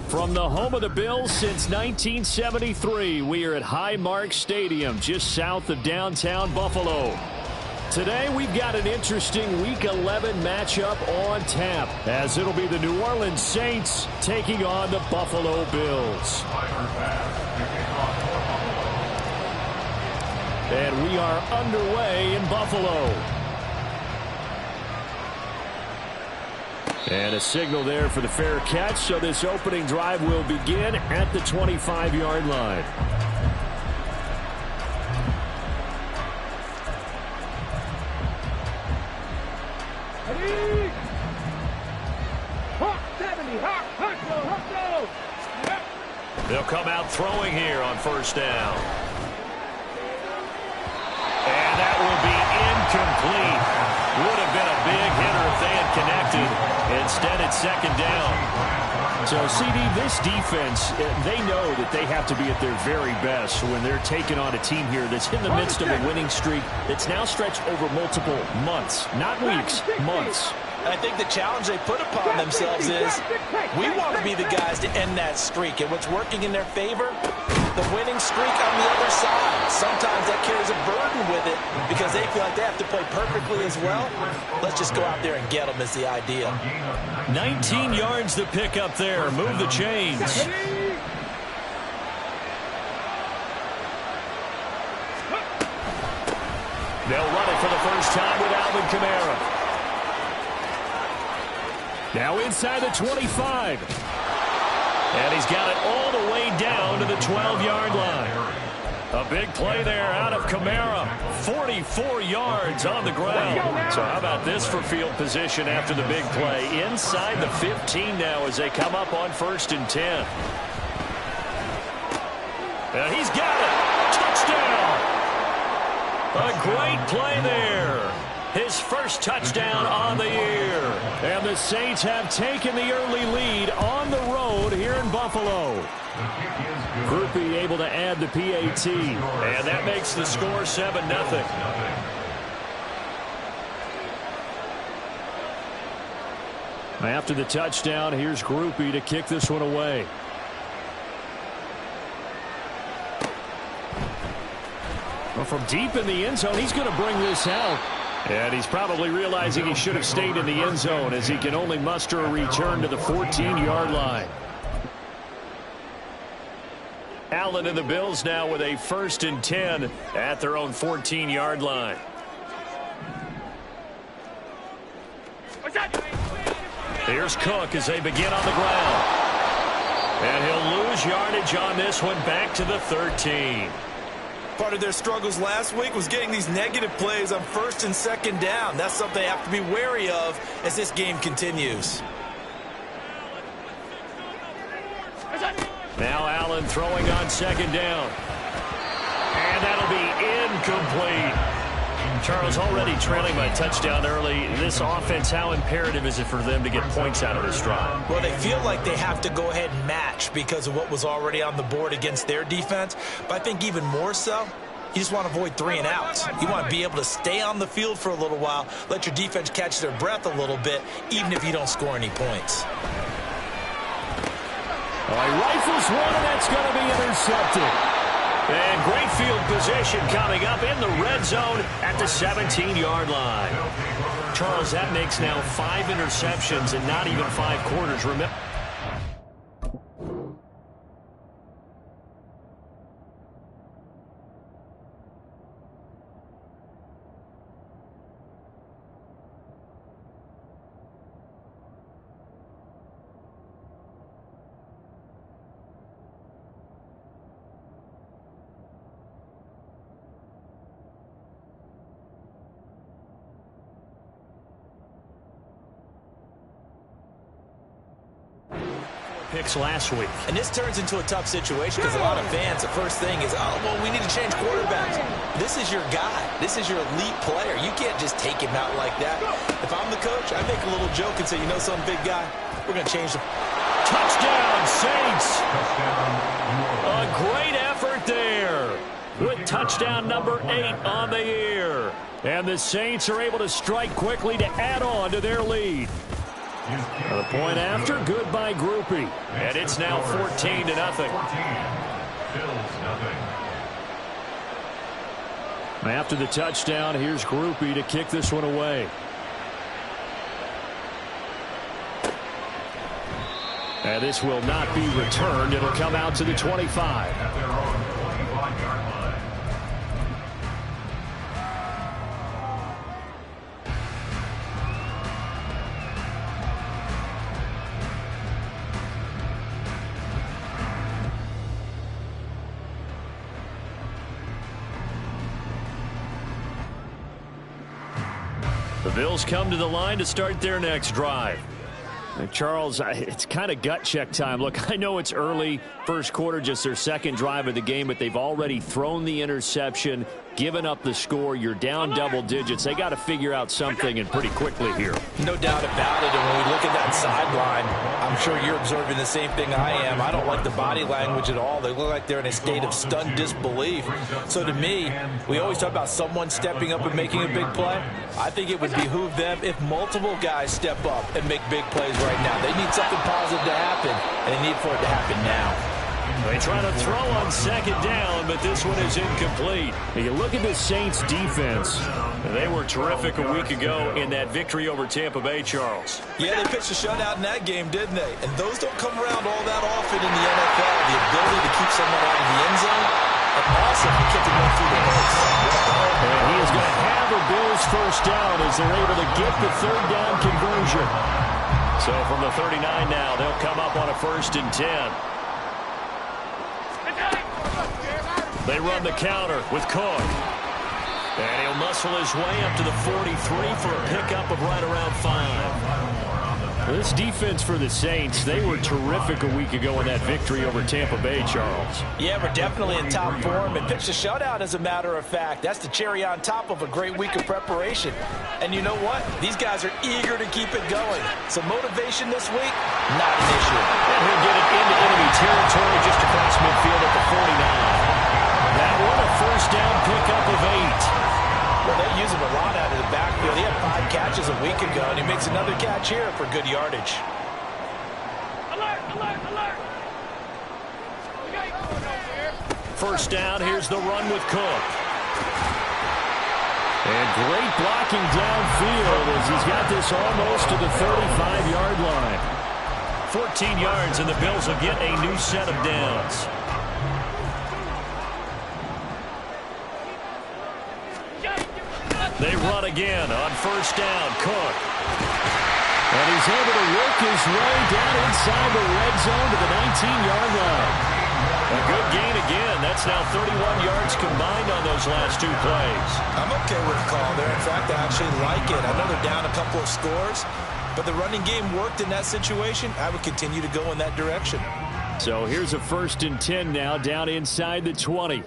From the home of the Bills since 1973, we are at Highmark Stadium, just south of downtown Buffalo. Today, we've got an interesting Week 11 matchup on tap, as it'll be the New Orleans Saints taking on the Buffalo Bills. And we are underway in Buffalo. And a signal there for the fair catch, so this opening drive will begin at the 25-yard line. They'll come out throwing here on first down. And that will be incomplete. Would have been a big hitter if they had connected. Instead, it's second down. So, CD, this defense, they know that they have to be at their very best when they're taking on a team here that's in the midst of a winning streak that's now stretched over multiple months. Not weeks, months. I think the challenge they put upon themselves is we want to be the guys to end that streak. And what's working in their favor? The winning streak on the other side. Sometimes that carries a burden with it because they feel like they have to play perfectly as well. Let's just go out there and get them is the idea. 19 yards to pick up there. Move the chains. They'll run it for the first time with Alvin Kamara. Now inside the 25. And he's got it all the way down to the 12-yard line. A big play there out of Kamara. 44 yards on the ground. So how about this for field position after the big play? Inside the 15 now as they come up on 1st and 10. And he's got it. Touchdown. A great play there. His first touchdown on the year. And the Saints have taken the early lead on the road here in Buffalo. Grupe able to add the PAT. And that makes the score 7-0. After the touchdown, here's Grupe to kick this one away. Well, from deep in the end zone, he's going to bring this out. And he's probably realizing he should have stayed in the end zone as he can only muster a return to the 14-yard line. Allen and the Bills now with a 1st and 10 at their own 14-yard line. Here's Cook as they begin on the ground. And he'll lose yardage on this one back to the 13. Part of their struggles last week was getting these negative plays on 1st and 2nd down. That's something they have to be wary of as this game continues. Now Allen throwing on 2nd down. And that'll be incomplete. Charles, already trailing by touchdown early. This offense, how imperative is it for them to get points out of this drive? Well, they feel like they have to go ahead and match because of what was already on the board against their defense. But I think even more so, you just want to avoid 3 and outs. You want to be able to stay on the field for a little while, let your defense catch their breath a little bit, even if you don't score any points. He rifles one, and that's going to be intercepted. And great field position coming up in the red zone at the 17-yard line. Charles, that makes now 5 interceptions in not even 5 quarters. Remember. Picks last week. And this turns into a tough situation because a lot of fans, the first thing is, oh, well, we need to change quarterbacks. This is your guy. This is your elite player. You can't just take him out like that. If I'm the coach, I make a little joke and say, you know something, big guy? We're going to change the... Touchdown, Saints! A great effort there with touchdown number 8 on the year. And the Saints are able to strike quickly to add on to their lead. The point after, good by Grupe. And it's now 14-0. After the touchdown, here's Grupe to kick this one away. And this will not be returned. It'll come out to the 25. The Bills come to the line to start their next drive. Charles, it's kind of gut check time. Look, I know it's early, first quarter, just their second drive of the game, but they've already thrown the interception, given up the score. You're down double digits. They got to figure out something, and pretty quickly here. No doubt about it. And when we look at that sideline, I'm sure you're observing the same thing I am. I don't like the body language at all. They look like they're in a state of stunned disbelief. So to me, we always talk about someone stepping up and making a big play. I think it would behoove them if multiple guys step up and make big plays right now. They need something positive to happen, and they need for it to happen now. They try to throw on second down, but this one is incomplete. You look at the Saints defense. They were terrific a week ago in that victory over Tampa Bay, Charles. Yeah, they pitched a shutout in that game, didn't they? And those don't come around all that often in the NFL. The ability to keep someone out of the end zone, and also to kick it one through the hooks. And he is going to have the Bills first down as they're able to get the third down conversion. So from the 39 now, they'll come up on a 1st and 10. They run the counter with Cook. And he'll muscle his way up to the 43 for a pickup of right around 5. This defense for the Saints, they were terrific a week ago in that victory over Tampa Bay, Charles. Yeah, we're definitely in top form and pitched a shutout, as a matter of fact. That's the cherry on top of a great week of preparation. And you know what? These guys are eager to keep it going. So motivation this week, not an issue. And he'll get it into enemy territory just across midfield at the 49. That one a first down pickup of 8. Well, they use him a lot out of the backfield. He had 5 catches a week ago, and he makes another catch here for good yardage. Alert, alert, alert. First down, here's the run with Cook. And great blocking downfield as he's got this almost to the 35-yard line. 14 yards, and the Bills will get a new set of downs. They run again on first down. Cook. And he's able to work his way down inside the red zone to the 19-yard line. A good gain again. That's now 31 yards combined on those last 2 plays. I'm okay with the call there. In fact, I actually like it. I know they're down a couple of scores, but the running game worked in that situation. I would continue to go in that direction. So here's a 1st and 10 now down inside the 20.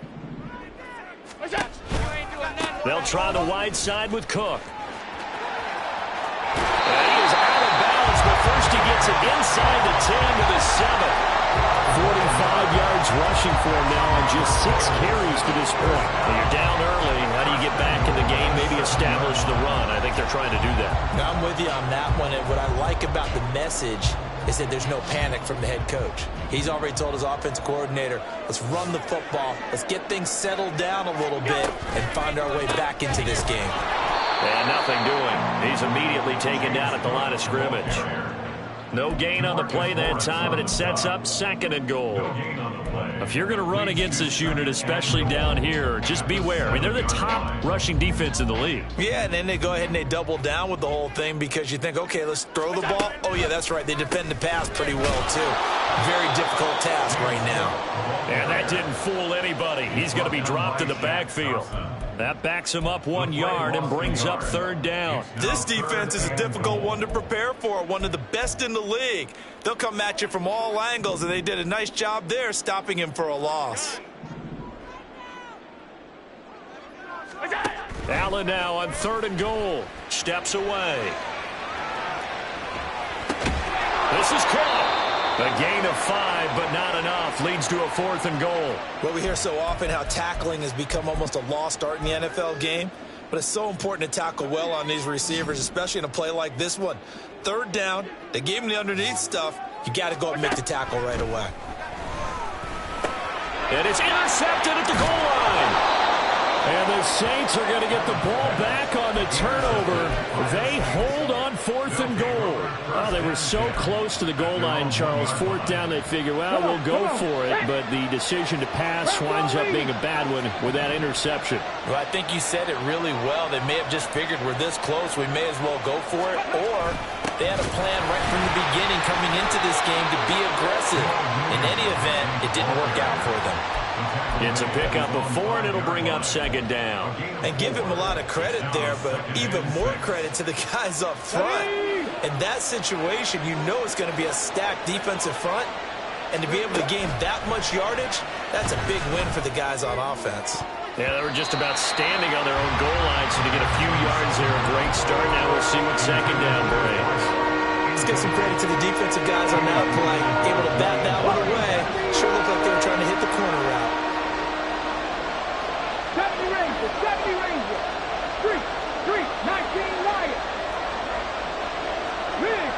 They'll try the wide side with Cook. And he is out of bounds, but first he gets it inside the 10 to the 7. 45 yards rushing for him now on just 6 carries to this point. When you're down early, how do you get back in the game, maybe establish the run? I think they're trying to do that. Now, I'm with you on that one, and what I like about the message is that there's no panic from the head coach. He's already told his offensive coordinator, let's run the football, let's get things settled down a little bit and find our way back into this game. And nothing doing. He's immediately taken down at the line of scrimmage. No gain on the play that time, and it sets up 2nd and goal. If you're going to run against this unit, especially down here, just beware. I mean, they're the top rushing defense in the league. Yeah, and then they go ahead and they double down with the whole thing because you think, okay, let's throw the ball. Oh, yeah, that's right. They defend the pass pretty well, too. Very difficult task right now. And that didn't fool anybody. He's going to be dropped in the backfield. That backs him up 1 yard and brings up 3rd down. This defense is a difficult one to prepare for, one of the best in the league. They'll come at you from all angles, and they did a nice job there stopping him for a loss. Allen now on 3rd and goal. Steps away. This is caught. A gain of 5, but not enough. Leads to a 4th and goal. Well, we hear so often how tackling has become almost a lost art in the NFL game. but it's so important to tackle well on these receivers, especially in a play like this one. Third down, they gave him the underneath stuff. You got to go and make the tackle right away. And it's intercepted at the goal line. And the Saints are going to get the ball back on the turnover. They hold on 4th and goal. Oh, they were so close to the goal line, Charles. 4th down, they figure, well, we'll go for it. But the decision to pass winds up being a bad one with that interception. Well, I think you said it really well. They may have just figured we're this close, we may as well go for it. Or they had a plan right from the beginning coming into this game to be aggressive. In any event, it didn't work out for them. It's a pickup of 4, and it'll bring up 2nd down. And give him a lot of credit there, but even more credit to the guys up front. In that situation, you know it's going to be a stacked defensive front. And to be able to gain that much yardage, that's a big win for the guys on offense. Yeah, they were just about standing on their own goal line, so to get a few yards there, a great start. Now we'll see what 2nd down brings. Let's give some credit to the defensive guys on that play. Able to bat that one away. Sure looked like they were trying to hit the corner route. 70 Rangers. 19 Wyatt. Riggs.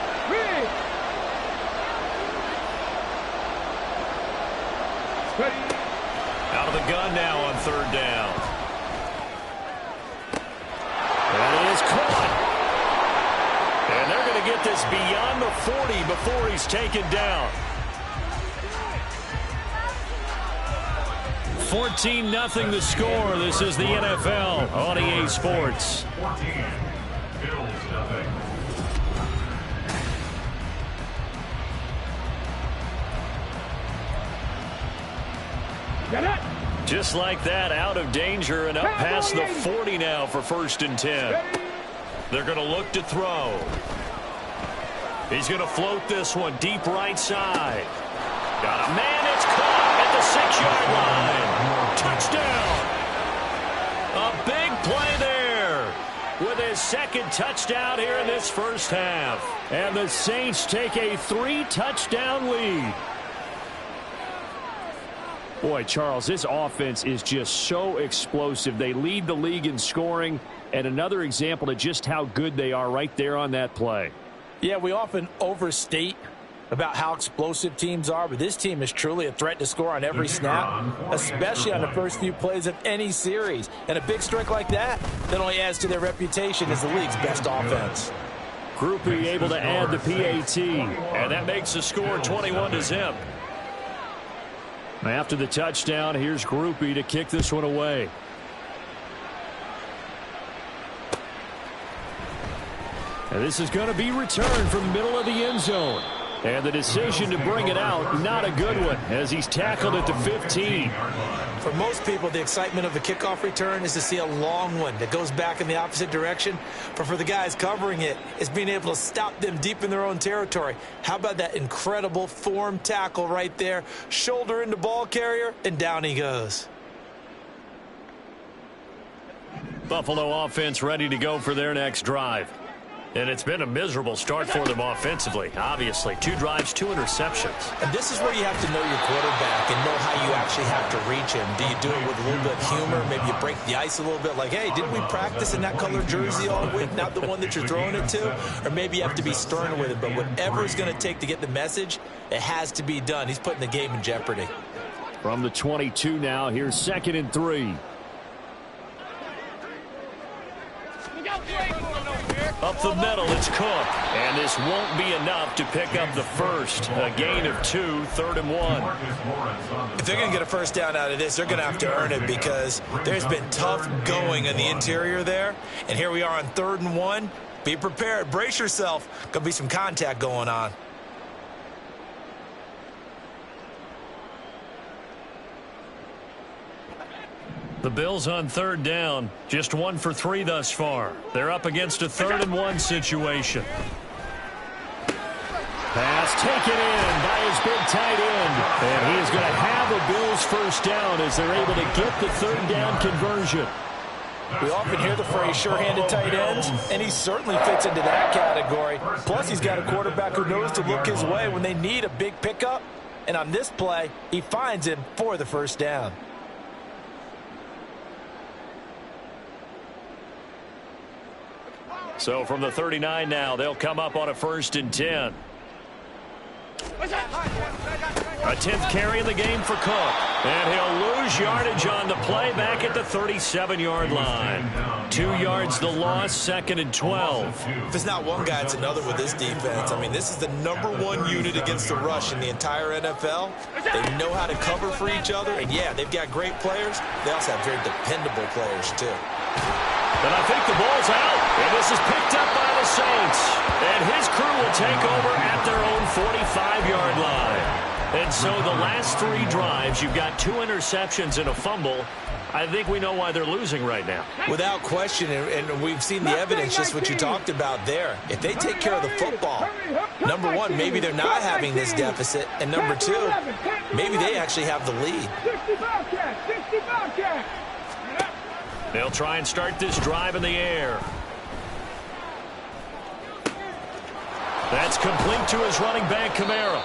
Out of the gun now on 3rd down. That is caught. And they're going to get this beyond the 40 before he's taken down. 14-0 the score. This is the NFL on EA Sports. Just like that, out of danger and up past the 40 now for 1st and 10. They're going to look to throw. He's going to float this one deep right side. Got a man, it's caught at the 6-yard line. Touchdown. A big play there with his 2nd touchdown here in this first half. And the Saints take a 3-touchdown lead. Boy, Charles, this offense is just so explosive. They lead the league in scoring, and another example of just how good they are right there on that play. Yeah, we often overstate about how explosive teams are, but this team is truly a threat to score on every snap, especially on the first few plays of any series. And a big strike like that only adds to their reputation as the league's best offense. Grupe able to add the PAT, and that makes the score 21-0. After the touchdown, here's Grupe to kick this one away. And this is going to be returned from the middle of the end zone. And the decision to bring it out, not a good one, as he's tackled at the 15. For most people, the excitement of the kickoff return is to see a long one that goes back in the opposite direction. But for the guys covering it, it's being able to stop them deep in their own territory. How about that incredible form tackle right there? Shoulder into ball carrier, and down he goes. Buffalo offense ready to go for their next drive. And it's been a miserable start for them offensively, obviously. 2 drives, 2 interceptions. And this is where you have to know your quarterback and know how you actually have to reach him. Do you do it with a little bit of humor? Maybe you break the ice a little bit like, hey, didn't we practice in that color jersey all week, not the one that you're throwing it to? Or maybe you have to be stern with it. But whatever it's going to take to get the message, it has to be done. He's putting the game in jeopardy. From the 22 now, here's 2nd and 3. Up the middle, it's Cook. And this won't be enough to pick up the first. A gain of 2, 3rd and 1. If they're going to get a first down out of this, they're going to have to earn it because there's been tough going in the interior there. And here we are on 3rd and 1. Be prepared. Brace yourself. Going to be some contact going on. The Bills on 3rd down, just 1 for 3 thus far. They're up against a 3rd and 1 situation. Pass taken in by his big tight end. And he is going to have a Bills first down as they're able to get the 3rd down conversion. We often hear the phrase sure-handed tight ends, and he certainly fits into that category. Plus, he's got a quarterback who knows to look his way when they need a big pickup. And on this play, he finds him for the first down. So from the 39 now, they'll come up on a 1st and 10. A 10th carry in the game for Cook. And he'll lose yardage on the play back at the 37-yard line. 2 yards the loss, 2nd and 12. If it's not one guy, it's another with this defense. I mean, this is the #1 unit against the rush in the entire NFL. They know how to cover for each other. And, yeah, they've got great players. They also have very dependable players, too. And I think the ball's out. And this is picked up by the Saints. And his crew will take over at their own 45-yard line. And so the last 3 drives, you've got 2 interceptions and a fumble. I think we know why they're losing right now. Without question, and we've seen the evidence, just what you talked about there. If they take care of the football, #1, maybe they're not having this deficit. And #2, maybe they actually have the lead. They'll try and start this drive in the air. That's complete to his running back, Kamara.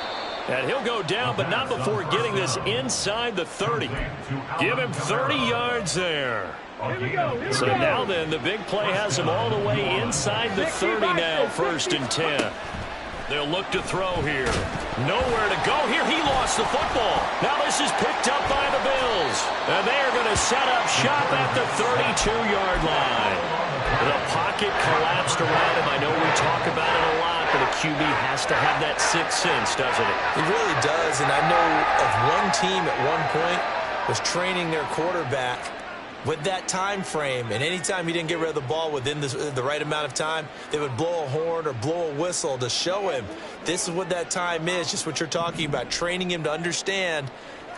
And he'll go down, but not before getting this inside the 30. Give him 30 yards there. So now then, the big play has him all the way inside the 30 now, 1st and 10. They'll look to throw here. Nowhere to go here. He lost the football. Now this is picked up by the Bills. And they are going to set up shop at the 32-yard line. The pocket collapsed around him. I know we talk about it a lot, but a QB has to have that 6th sense, doesn't it? It really does, and I know of one team at one point was training their quarterback with that time frame, and anytime he didn't get rid of the ball within the right amount of time, they would blow a horn or blow a whistle to show him this is what that time is, just what you're talking about, training him to understand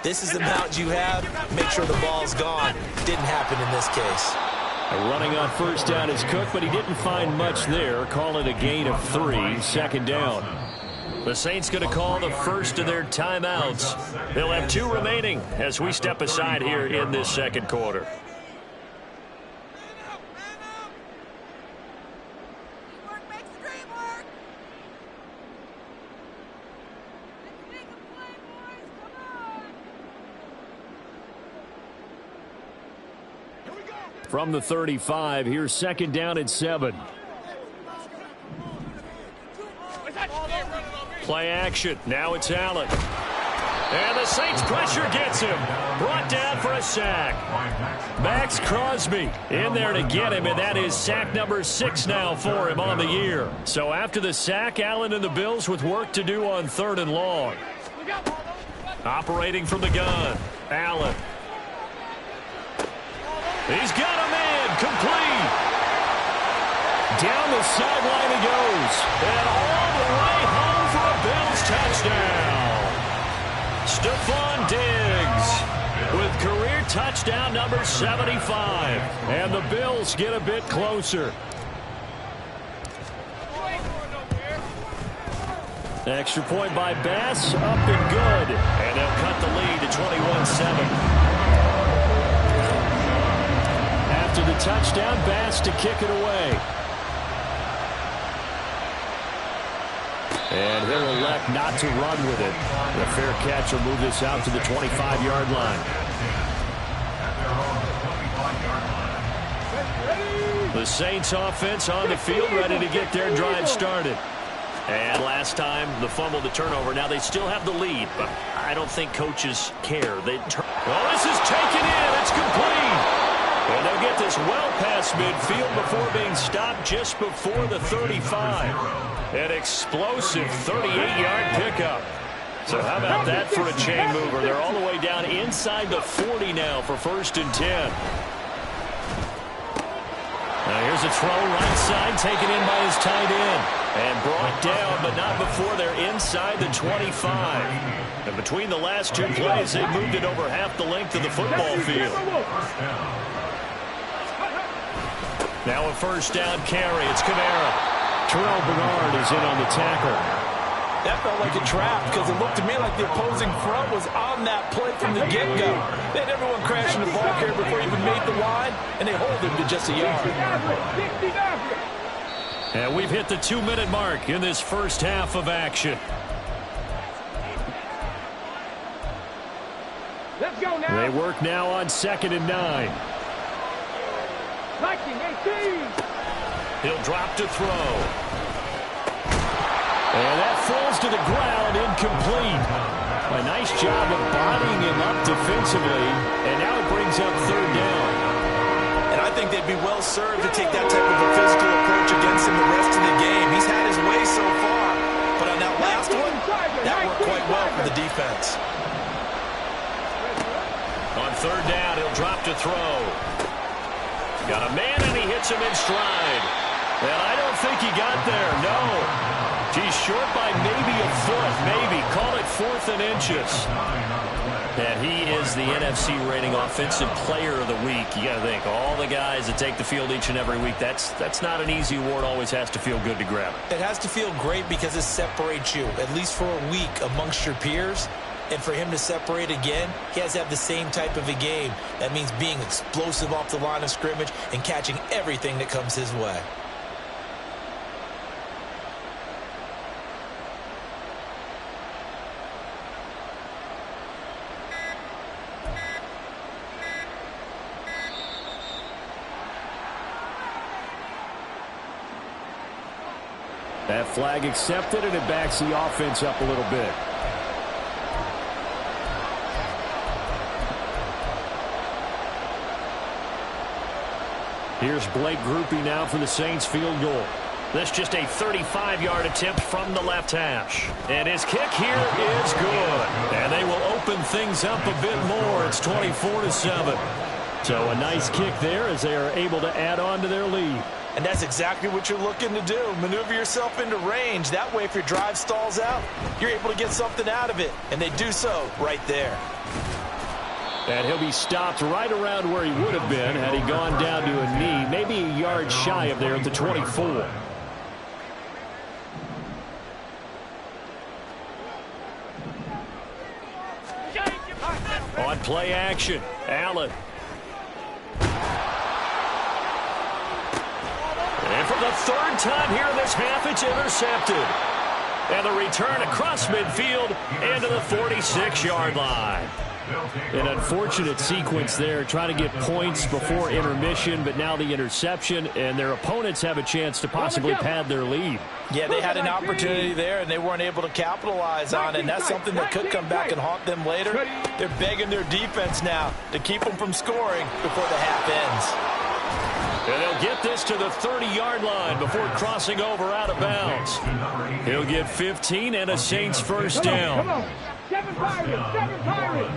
this is the amount you have, make sure the ball's gone. Didn't happen in this case. Running on 1st down is Cook, but he didn't find much there. Call it a gain of 3, 2nd down. The Saints going to call the first of their timeouts. They'll have 2 remaining as we step aside here in this 2nd quarter. From the 35, here's 2nd down and 7. Play action. Now it's Allen. And the Saints pressure gets him. Brought down for a sack. Max Crosby in there to get him, and that is sack number 6 now for him on the year. So after the sack, Allen and the Bills with work to do on 3rd and long. Operating from the gun, Allen. He's got him in, complete. Down the sideline he goes. And all the way home for a Bills touchdown. Stephon Diggs with career touchdown number 75. And the Bills get a bit closer. Extra point by Bass, up and good. And they'll cut the lead to 21-7. After the touchdown, Bass to kick it away. And he'll elect not to run with it. The fair catch will move this out to the 25-yard line. The Saints offense on the field, ready to get their drive started. And last time, the fumble, the turnover. Now they still have the lead, but I don't think coaches care. Well, this is taken in. It's complete. And they'll get this well past midfield before being stopped just before the 35. An explosive 38-yard pickup. So how about that for a chain mover? They're all the way down inside the 40 now for 1st and 10. Now here's a throw right side taken in by his tight end. And brought down, but not before they're inside the 25. And between the last 2 plays, they moved it over half the length of the football field. Now a 1st down carry. It's Kamara. Terrell Bernard is in on the tackle. That felt like a trap because it looked to me like the opposing front was on that play from the get-go. They had everyone crashing the ball carrier before he even made the line, and they hold him to just a yard. And we've hit the 2-minute mark in this first half of action. Let's go now. They work now on 2nd and 9. He'll drop to throw. And that falls to the ground, incomplete. A nice job of bodying him up defensively, and now it brings up third down. And I think they'd be well served to take that type of a physical approach against him the rest of the game. He's had his way so far, but on that last one, that worked quite well for the defense. On third down, he'll drop to throw. Got a man, and he hits him in stride. And I don't think he got there, no. He's short by maybe a foot, maybe. Call it 4th and inches. And he is the NFC rating offensive player of the week. You got to think, all the guys that take the field each and every week, that's not an easy award. Always has to feel good to grab. It has to feel great because it separates you, at least for a week, amongst your peers. And for him to separate again, he has to have the same type of a game. That means being explosive off the line of scrimmage and catching everything that comes his way. That flag accepted, and it backs the offense up a little bit. Here's Blake Grupe now for the Saints field goal. That's just a 35-yard attempt from the left hash. And his kick here is good. And they will open things up a bit more. It's 24-7. So a nice kick there as they are able to add on to their lead. And that's exactly what you're looking to do. Maneuver yourself into range. That way, if your drive stalls out, you're able to get something out of it. And they do so right there. And he'll be stopped right around where he would have been had he gone down to a knee, maybe a yard shy of there at the 24. On play action, Allen. And for the third time here in this half, it's intercepted. And the return across midfield and to the 46-yard line. An unfortunate sequence there, trying to get points before intermission, but now the interception, and their opponents have a chance to possibly pad their lead. Yeah, they had an opportunity there, and they weren't able to capitalize on it, and that's something that could come back and haunt them later. They're begging their defense now to keep them from scoring before the half ends. And they'll get this to the 30-yard line before crossing over out of bounds. He'll get 15 and a Saints first down. Come on. 7 Pirates, 7 Pirates.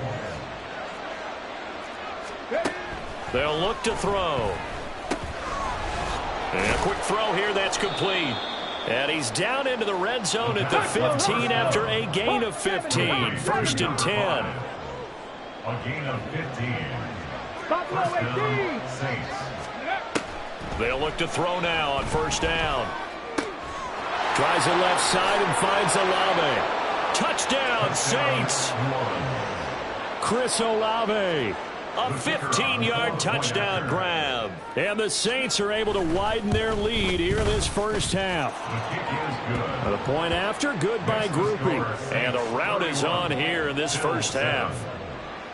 They'll look to throw. And a quick throw here, that's complete. And he's down into the red zone at the 15 after a gain of 15. 1st and 10. A gain of 15. Buffalo 18. They'll look to throw now on first down. Tries the left side and finds Olave. Touchdown, Saints. Chris Olave. A 15-yard touchdown grab. And the Saints are able to widen their lead here in this first half. The point after, good by Grupe. And the route is on here in this first half.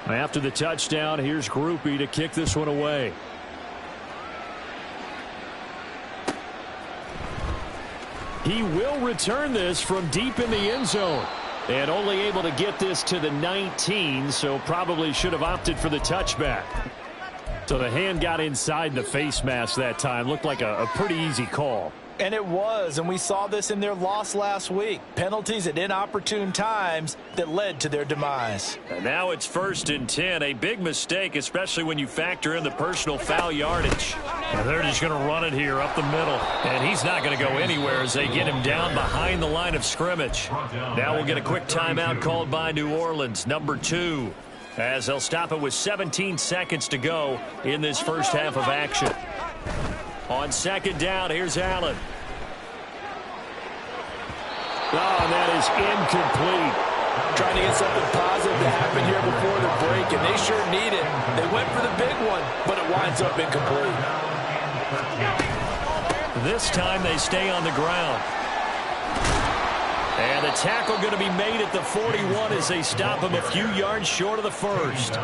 After the touchdown, here's Grupe to kick this one away. He will return this from deep in the end zone. And only able to get this to the 19, so probably should have opted for the touchback. So the hand got inside the face mask that time. Looked like a pretty easy call. And it was, and we saw this in their loss last week. Penalties at inopportune times that led to their demise. And now it's 1st and 10. A big mistake, especially when you factor in the personal foul yardage. And they're just going to run it here up the middle. And he's not going to go anywhere as they get him down behind the line of scrimmage. Now we'll get a quick timeout called by New Orleans, number 2. As they'll stop it with 17 seconds to go in this first half of action. On second down, here's Allen. Oh, and that is incomplete. Trying to get something positive to happen here before the break, and they sure need it. They went for the big one, but it winds up incomplete. This time they stay on the ground. And the tackle going to be made at the 41 as they stop him a few yards short of the first.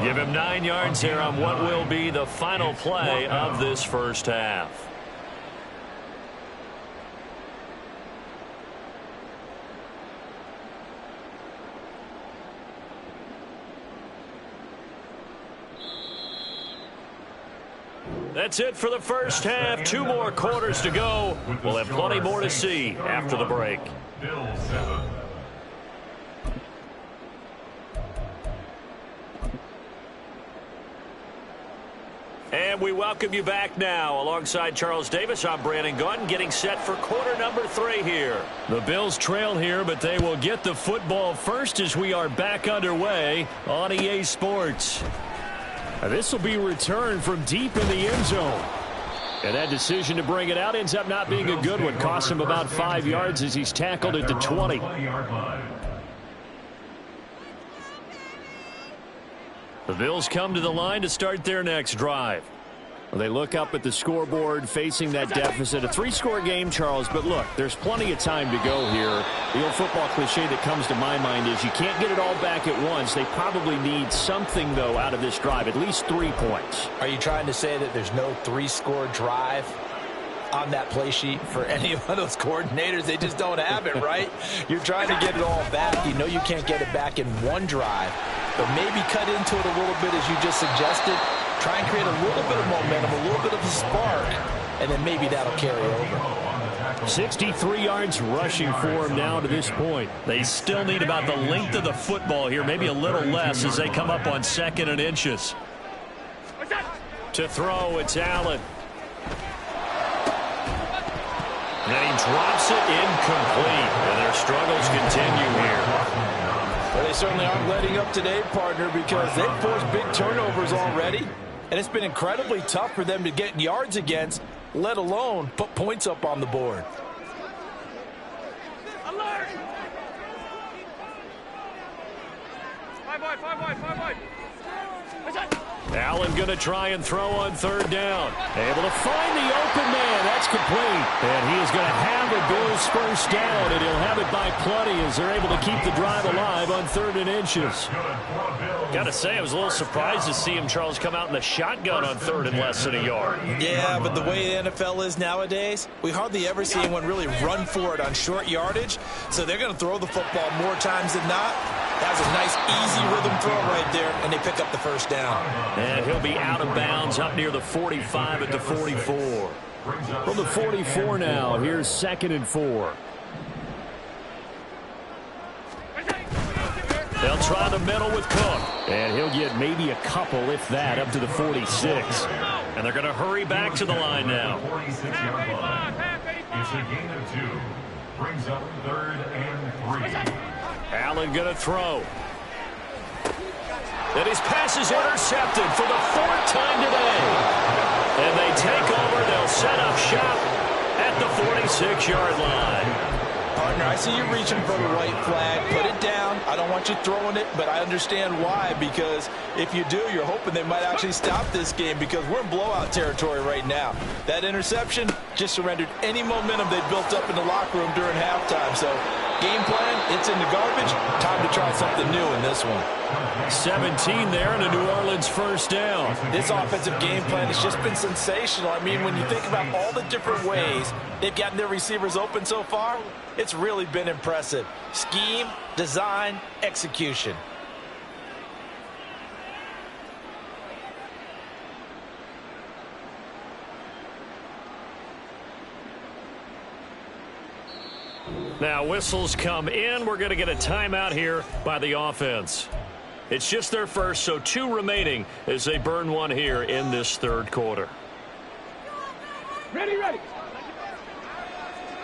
Give him 9 yards here on what will be the final play of this first half. That's it for the first half. 2 more quarters to go. We'll have plenty more to see after the break. Bill 7. And we welcome you back now. Alongside Charles Davis, I'm Brandon Gaudin, getting set for quarter number 3 here. The Bills trail here, but they will get the football first as we are back underway on EA Sports. This will be returned from deep in the end zone. And that decision to bring it out ends up not being a good one. Costs him about 5 yards as he's tackled at the 20. The Bills come to the line to start their next drive. Well, they look up at the scoreboard facing that deficit. A 3-score game, Charles, but look, there's plenty of time to go here. The old football cliche that comes to my mind is you can't get it all back at once. They probably need something, though, out of this drive, at least 3 points. Are you trying to say that there's no 3-score drive on that play sheet for any of those coordinators? They just don't have it, right? You're trying to get it all back. You know you can't get it back in one drive, but maybe cut into it a little bit as you just suggested. Try and create a little bit of momentum, a little bit of a spark, and then maybe that'll carry over. 63 yards rushing for him now to this point. They still need about the length of the football here, maybe a little less as they come up on 2nd and inches. To throw, it's Allen. Then he drops it incomplete, and their struggles continue here. Well, they certainly aren't letting up today, partner, because they've forced big turnovers already, and it's been incredibly tough for them to get yards against, let alone put points up on the board. Alert! 5 wide. Allen going to try and throw on 3rd down. Able to find the open man. That's complete. And he is going to have a Bills first down, and he'll have it by plenty as they're able to keep the drive alive on 3rd and inches. Got to say, I was a little surprised to see him, Charles, come out in the shotgun on 3rd and less than a yard. Yeah, but the way the NFL is nowadays, we hardly ever see anyone really run for it on short yardage. So they're going to throw the football more times than not. That was a nice, easy rhythm throw right there, and they pick up the first down. And he'll be out of bounds up near the 45 at the 44. From the 44 now, here's 2nd and 4. They'll try the middle with Cook. And he'll get maybe a couple, if that, up to the 46. And they're going to hurry back to the line now. 46-yard line. It's a gain of 2. Brings up 3rd and 3. Allen going to throw. And his pass is intercepted for the 4th time today. And they take over. They'll set up shop at the 46-yard line. Partner, I see you reaching for the white flag. Put it down. I don't want you throwing it, but I understand why, because if you do, you're hoping they might actually stop this game, because we're in blowout territory right now. That interception just surrendered any momentum they built up in the locker room during halftime. So game plan, it's in the garbage. Time to try something new in this one. 17 there and a New Orleans first down. This offensive game plan has just been sensational. I mean, when you think about all the different ways they've gotten their receivers open so far, it's really been impressive. Scheme, design, execution. Now whistles come in. We're going to get a timeout here by the offense. It's just their first, so 2 remaining as they burn one here in this 3rd quarter. Ready.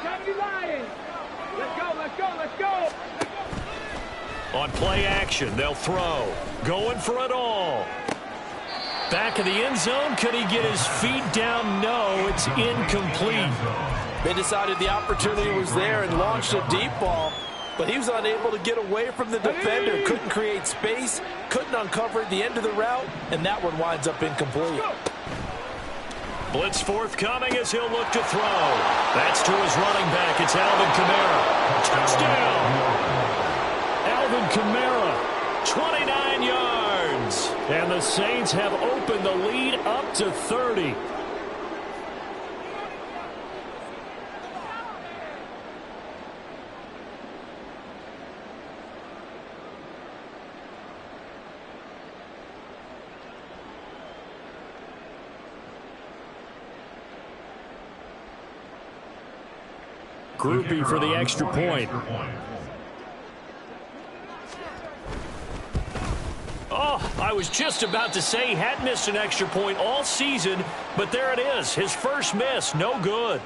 Johnny Lions. Let's go. On play action, they'll throw. Going for it all. Back of the end zone. Could he get his feet down? No, it's incomplete. They decided the opportunity was there and launched a deep ball, but he was unable to get away from the defender. Couldn't create space, couldn't uncover the end of the route, and that one winds up incomplete. Blitz forthcoming as he'll look to throw. That's to his running back. It's Alvin Kamara. Touchdown! Alvin Kamara, 29 yards. And the Saints have opened the lead up to 30. Groupie for the extra point. Oh, I was just about to say he hadn't missed an extra point all season, but there it is. His first miss, no good.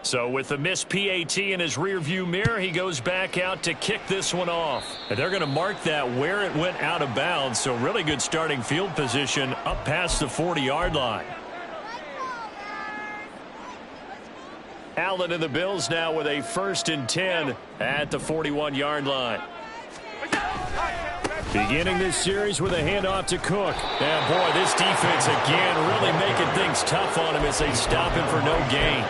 So with the missed PAT in his rearview mirror, he goes back out to kick this one off. And they're going to mark that where it went out of bounds. So really good starting field position up past the 40-yard line. Allen and the Bills now with a 1st and 10 at the 41-yard line. Beginning this series with a handoff to Cook. And boy, this defense again really making things tough on him as they stop him for no gain.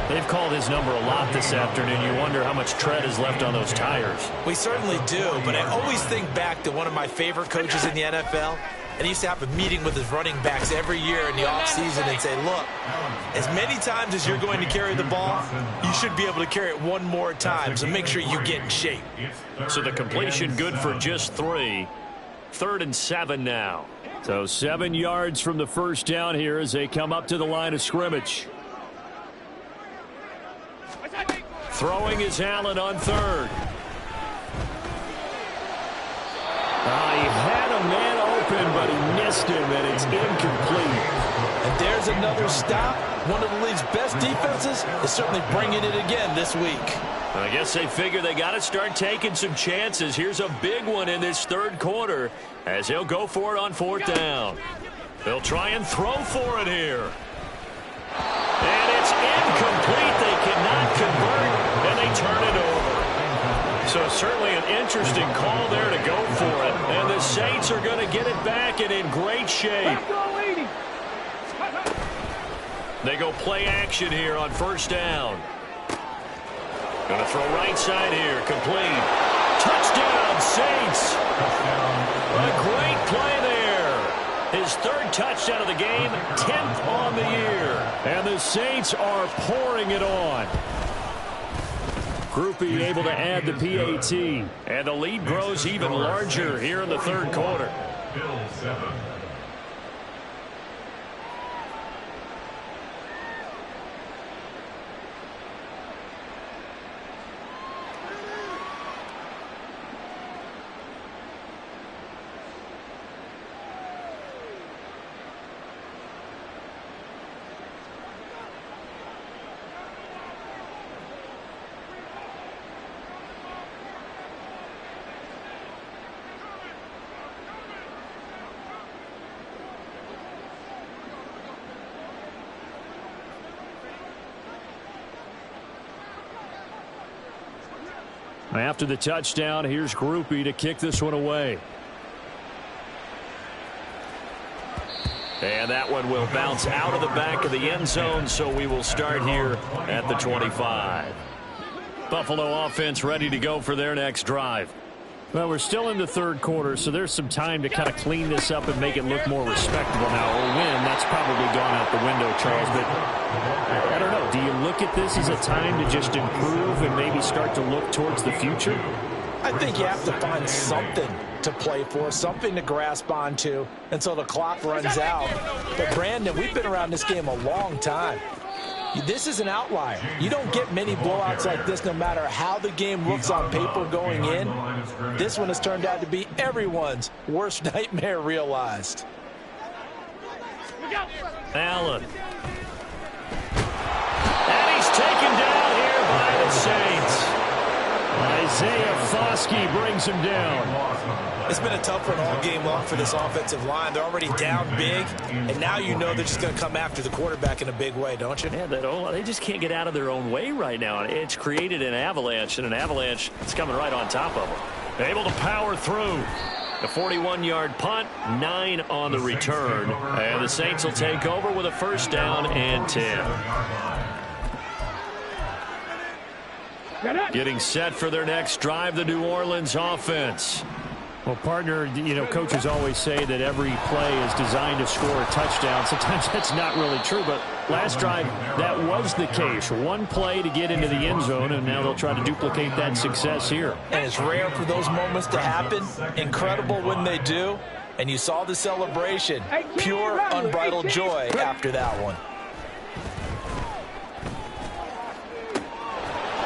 They've called his number a lot this afternoon. You wonder how much tread is left on those tires. We certainly do, but I always think back to one of my favorite coaches in the NFL. And he used to have a meeting with his running backs every year in the offseason and say, look, as many times as you're going to carry the ball, you should be able to carry it one more time, so make sure you get in shape. So the completion good for just 3. 3rd and 7 now. So 7 yards from the first down here as they come up to the line of scrimmage. Throwing is Allen on 3rd. He had a man open, but he missed him, and it's incomplete. And there's another stop. One of the league's best defenses is certainly bringing it again this week. I guess they figure they got to start taking some chances. Here's a big one in this 3rd quarter as he'll go for it on 4th down. They'll try and throw for it here. And it's incomplete. They cannot convert, and they turn it over. So certainly an interesting call there to go for it. And the Saints are going to get it back and in great shape. They go play action here on 1st down. Going to throw right side here. Complete. Touchdown, Saints. A great play there. His 3rd touchdown of the game, 10th on the year. And the Saints are pouring it on. Groupie able to add the PAT. And the lead grows even larger here in the 3rd quarter. Bill 7. After the touchdown, here's Groupie to kick this one away. And that one will bounce out of the back of the end zone, so we will start here at the 25. Buffalo offense ready to go for their next drive. Well, we're still in the 3rd quarter, so there's some time to kind of clean this up and make it look more respectable. Now, a win, that's probably gone out the window, Charles, but I don't know. Do you look at this as a time to just improve and maybe start to look towards the future? I think you have to find something to play for, something to grasp onto until the clock runs out. But, Brandon, we've been around this game a long time. This is an outlier. You don't get many blowouts like this no matter how the game looks on paper going in. This one has turned out to be everyone's worst nightmare realized. Allen. And he's taken down here by the Saints. Isaiah Foskey brings him down. It's been a tough one all game long for this offensive line. They're already down big, and now you know they're just going to come after the quarterback in a big way, don't you? Yeah, they just can't get out of their own way right now. It's created an avalanche, and an avalanche is coming right on top of them. Able to power through. A 41-yard punt, 9 on the return. And the Saints will take over with a first down and 10. Getting set for their next drive, the New Orleans offense. Well, partner, you know, coaches always say that every play is designed to score a touchdown. Sometimes that's not really true, but last drive, that was the case. One play to get into the end zone, and now they'll try to duplicate that success here. And it's rare for those moments to happen. Incredible when they do. And you saw the celebration. Pure, unbridled joy after that one.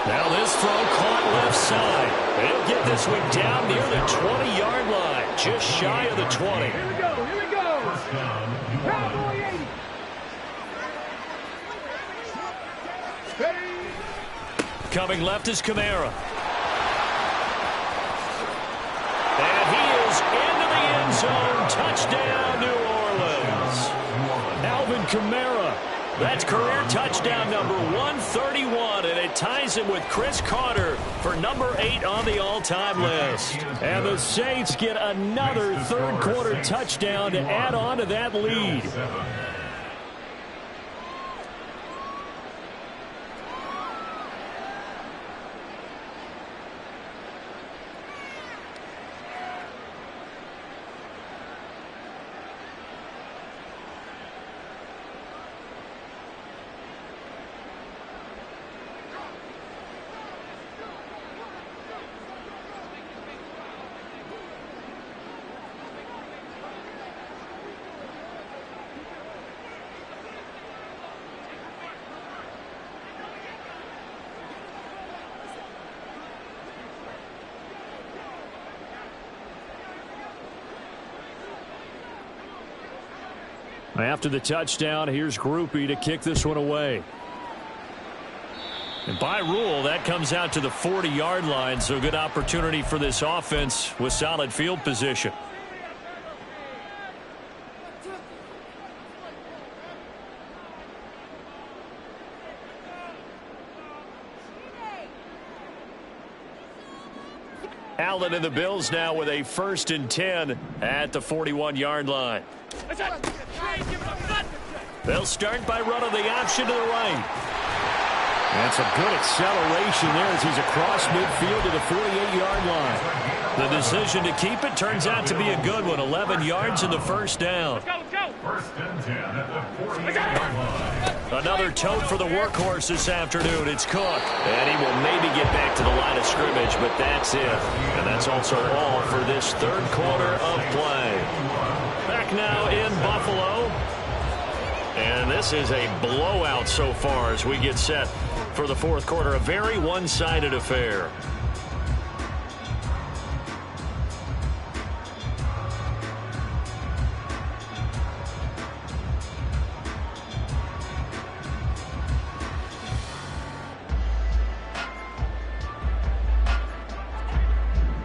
Now this throw caught left side. They'll get this one down near the 20-yard line, just shy of the 20. Here we go, here we go. Cowboy 80. Coming left is Kamara. And he is into the end zone. Touchdown, New Orleans. Alvin Kamara. That's career touchdown number 131, and it ties him with Chris Carter for number 8 on the all-time list. And the Saints get another third-quarter touchdown to add on to that lead. After the touchdown, here's Groupie to kick this one away. And by rule, that comes out to the 40-yard line, so good opportunity for this offense with solid field position. Allen and the Bills now with a 1st and 10 at the 41-yard line. They'll start by running the option to the right. That's a good acceleration there as he's across midfield to the 48-yard line. The decision to keep it turns out to be a good one. 11 yards in the first down. First and 10 at the 48-yard line. Another tote for the workhorse this afternoon. It's Cook. And he will maybe get back to the line of scrimmage, but that's it. And that's also all for this third quarter of play. Back now in Buffalo. And this is a blowout so far as we get set for the fourth quarter. A very one-sided affair.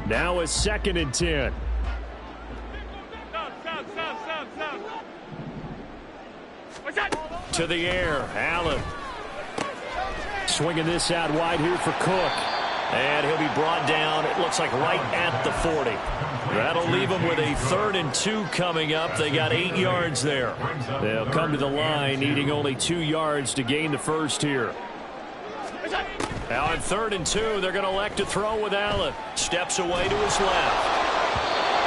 Now it's 2nd and 10. To the air, Allen. Swinging this out wide here for Cook. And he'll be brought down, it looks like right at the 40. That'll leave them with a 3rd and 2 coming up. They got 8 yards there. They'll come to the line needing only 2 yards to gain the first here. Now on 3rd and 2, they're going to elect to throw with Allen. Steps away to his left.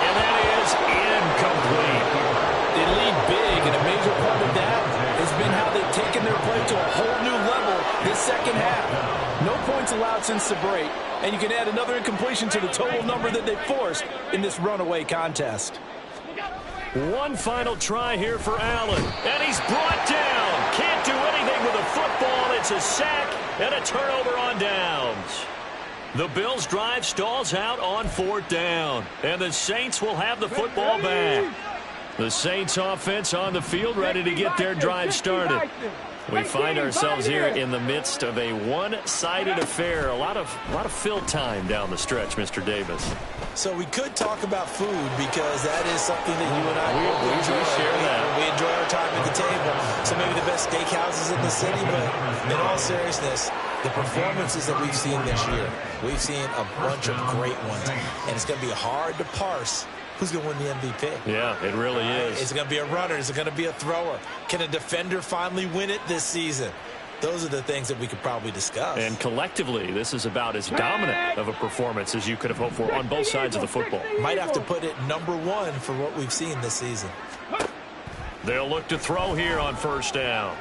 And that is incomplete. They lead big, and a major part of that has been how they've taken their play to a whole new level this second half. No points allowed since the break, and you can add another incompletion to the total number that they forced in this runaway contest. One final try here for Allen, and he's brought down. Can't do anything with the football. It's a sack and a turnover on downs. The Bills' drive stalls out on 4th down, and the Saints will have the football back. The Saints offense on the field ready to get their drive started. We find ourselves here in the midst of a one-sided affair. A lot of fill time down the stretch, Mr. Davis. So we could talk about food because that is something that you and I we share that. We enjoy our time at the table. So maybe the best steakhouses in the city, but in all seriousness, the performances that we've seen this year, we've seen a bunch of great ones, and it's going to be hard to parse who's going to win the MVP. Yeah, it really is. Is it going to be a runner? Is it going to be a thrower? Can a defender finally win it this season? Those are the things that we could probably discuss. And collectively, this is about as dominant of a performance as you could have hoped for on both sides of the football. Might have to put it #1 for what we've seen this season. They'll look to throw here on first down.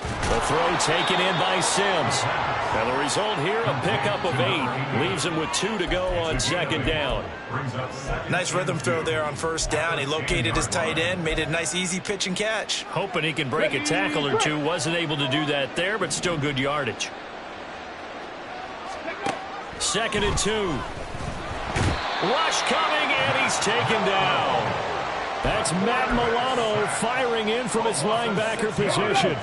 The throw taken in by Sims. And the result here, a pickup of 8. Leaves him with 2 to go on second down. Nice rhythm throw there on first down. He located his tight end, made it a nice easy pitch and catch. Hoping he can break a tackle or two. Wasn't able to do that there, but still good yardage. 2nd and 2. Rush coming, and he's taken down. That's Matt Milano firing in from his linebacker position.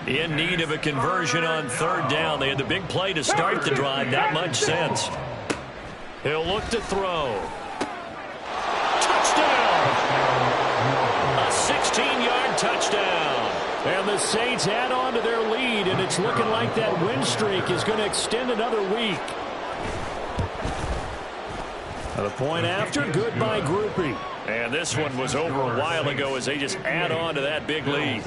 In need of a conversion on third down. They had the big play to start the drive. Not much sense. He'll look to throw. Touchdown! A 16-yard touchdown. And the Saints add on to their lead, and it's looking like that win streak is going to extend another week. The point after, good by Grupe. And this one was over a while ago as they just add on to that big lead.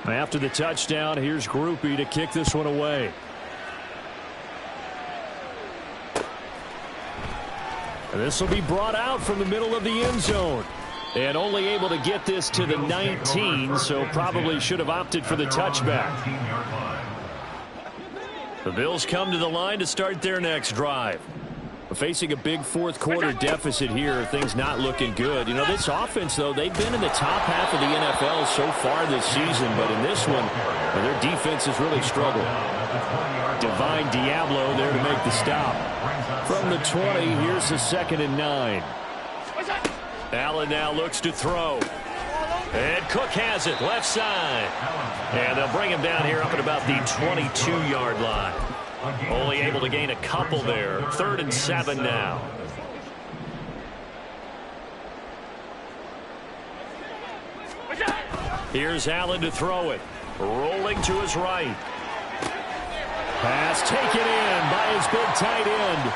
After the touchdown, here's Grupe to kick this one away. And this will be brought out from the middle of the end zone. And only able to get this to the 19, so probably should have opted for the touchback. The Bills come to the line to start their next drive. Facing a big fourth quarter deficit here, things not looking good. You know, this offense, though, they've been in the top half of the NFL so far this season, but in this one, their defense has really struggled. Divine Diablo there to make the stop. From the 20, here's the 2nd and 9. Allen now looks to throw. And Cook has it, left side. And they'll bring him down here up at about the 22-yard line. Only able to gain a couple there. 3rd and 7 now. Here's Allen to throw it. Rolling to his right. Pass taken in by his big tight end.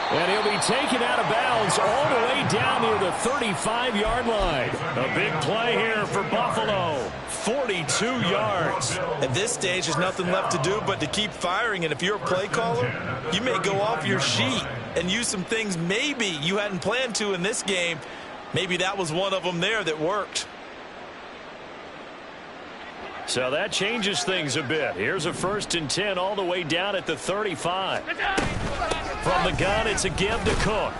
And he'll be taken out of bounds all the way down near the 35-yard line. A big play here for Buffalo. 42 yards. At this stage, there's nothing left to do but to keep firing. And if you're a play caller, you may go off your sheet and use some things maybe you hadn't planned to in this game. Maybe that was one of them there that worked. So that changes things a bit. Here's a 1st and 10 all the way down at the 35. From the gun, it's a give to Cook.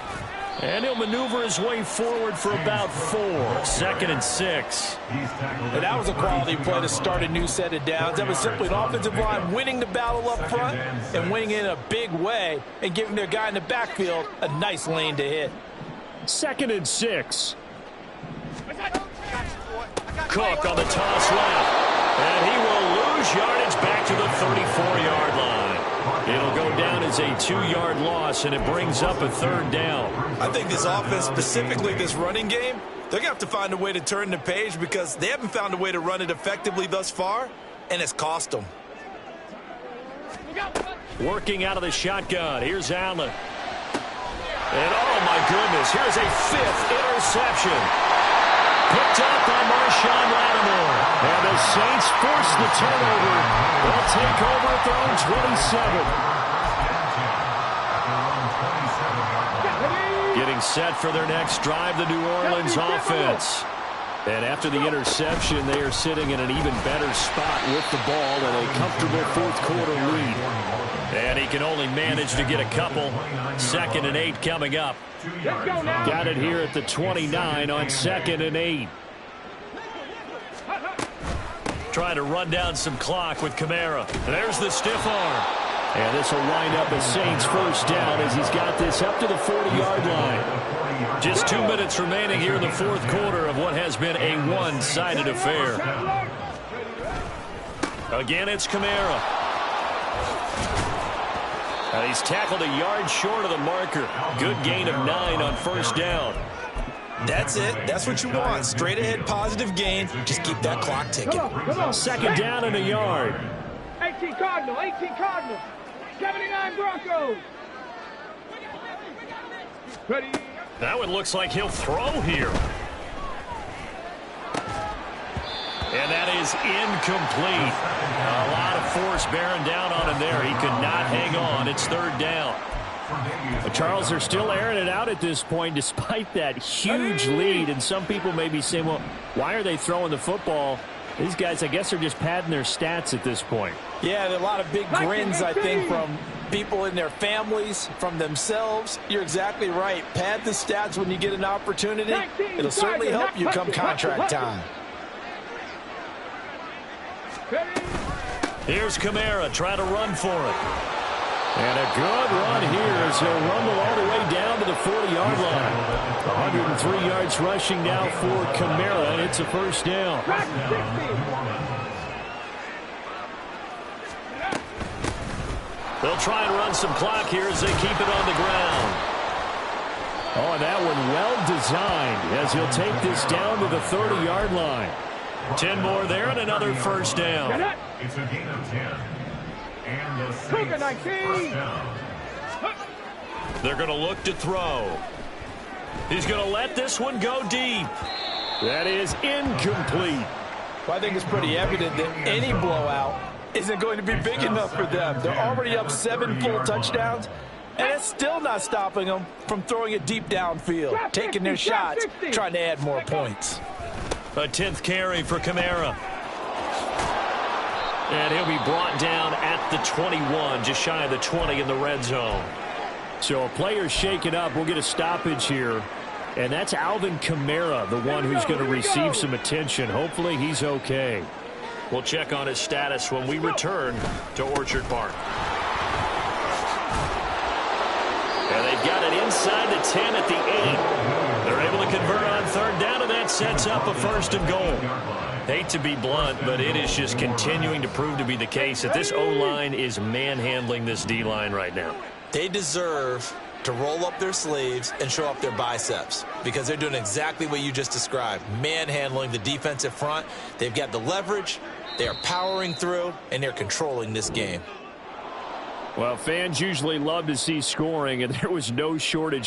And he'll maneuver his way forward for about 4. 2nd and 6. And that was a quality play to start a new set of downs. That was simply an offensive line winning the battle up front and winning in a big way and giving their guy in the backfield a nice lane to hit. 2nd and 6. Cook on the toss left. And he will lose yardage back to the 34-yard line. It'll go down as a 2-yard loss, and it brings up a 3rd down. I think this offense, specifically this running game, they're going to have to find a way to turn the page because they haven't found a way to run it effectively thus far, and it's cost them. Working out of the shotgun. Here's Allen. And, oh, my goodness, here's a 5th interception. Picked up by Marshawn Lattimore. And the Saints force the turnover. They'll take over at their own 27. Getting set for their next drive, the New Orleans offense. And after the interception, they are sitting in an even better spot with the ball and a comfortable fourth quarter lead. And he can only manage to get a couple. 2nd and 8 coming up. Got it here at the 29 on 2nd and 8. Trying to run down some clock with Kamara. There's the stiff arm. And this will wind up a Saints first down as he's got this up to the 40-yard line. Just 2 minutes remaining here in the fourth quarter of what has been a one-sided affair. Again, it's Kamara. He's tackled a yard short of the marker. Good gain of 9 on first down. That's it. That's what you want. Straight ahead positive gain. Just keep that clock ticking. Second down and a yard. 18 Cardinal, 18 Cardinal, 79 Broncos. Ready. That one looks like he'll throw here. And that is incomplete. A lot of force bearing down on him there. He could not hang on. It's third down. Charles, they're still airing it out at this point despite that huge lead. And some people may be saying, well, why are they throwing the football? These guys, I guess, are just padding their stats at this point. Yeah, there are a lot of big grins, I think, from people in their families, from themselves. You're exactly right. Pad the stats when you get an opportunity. It'll certainly help you come contract time. Here's Kamara trying to run for it. And a good run here as he'll rumble all the way down to the 40-yard line. 103 yards rushing now for Kamara, and it's a first down. They'll try and run some clock here as they keep it on the ground. Oh, and that one well designed as he'll take this down to the 30-yard line. 10 more there and another first down. It's a gain of 10. And the Cougar Saints 19. first down. They're going to look to throw. He's going to let this one go deep. That is incomplete. Well, I think it's pretty evident that any blowout isn't going to be big enough for them. They're already up 7 full touchdowns, and it's still not stopping them from throwing it deep downfield, taking their shots, trying to add more points. A 10th carry for Kamara. And he'll be brought down at the 21, just shy of the 20 in the red zone. So a player shaken up. We'll get a stoppage here. And that's Alvin Kamara, the one who's going to receive some attention. Hopefully he's okay. We'll check on his status when we return to Orchard Park. And they've got it inside the 10 at the 8. They're able to convert on third down, and that sets up a first and goal. Hate to be blunt, but it is just continuing to prove to be the case that this O-line is manhandling this D-line right now. They deserve to roll up their sleeves and show up their biceps because they're doing exactly what you just described, manhandling the defensive front. They've got the leverage, they are powering through, and they're controlling this game. Well, fans usually love to see scoring, and there was no shortage